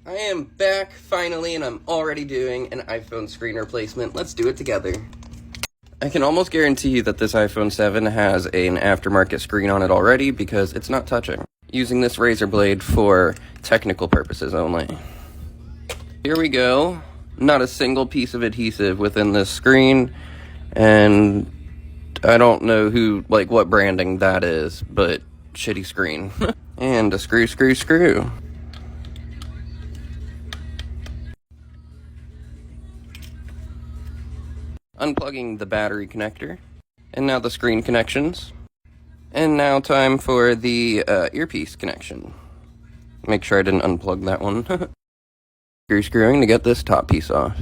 I am back finally, and I'm already doing an iPhone screen replacement. Let's do it together. I can almost guarantee you that this iPhone 7 has an aftermarket screen on it already because it's not touching. Using this razor blade for technical purposes only. Here we go. Not a single piece of adhesive within this screen, and I don't know what branding that is, but shitty screen. And a screw. Unplugging the battery connector. And now the screen connections. And now time for the earpiece connection. Make sure I didn't unplug that one. Screwing to get this top piece off.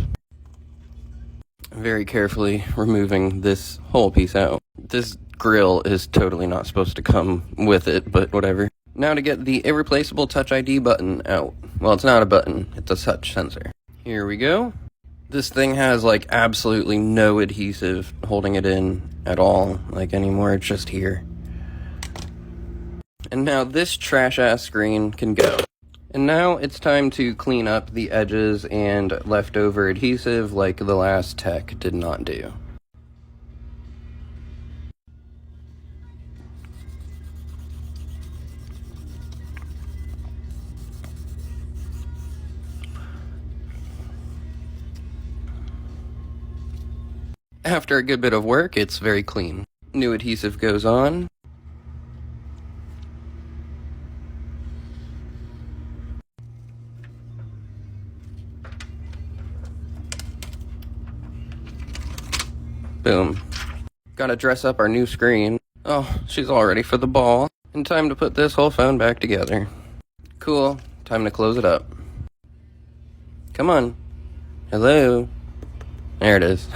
Very carefully removing this whole piece out. This grill is totally not supposed to come with it, but whatever. Now to get the irreplaceable Touch ID button out. Well, it's not a button, it's a touch sensor. Here we go. This thing has absolutely no adhesive holding it in at all, anymore. It's just here. And now this trash ass screen can go. And now it's time to clean up the edges and leftover adhesive like the last tech did not do. After a good bit of work, it's very clean. New adhesive goes on. Boom. Gotta dress up our new screen. Oh, she's all ready for the ball. And time to put this whole phone back together. Cool. Time to close it up. Come on. Hello. There it is.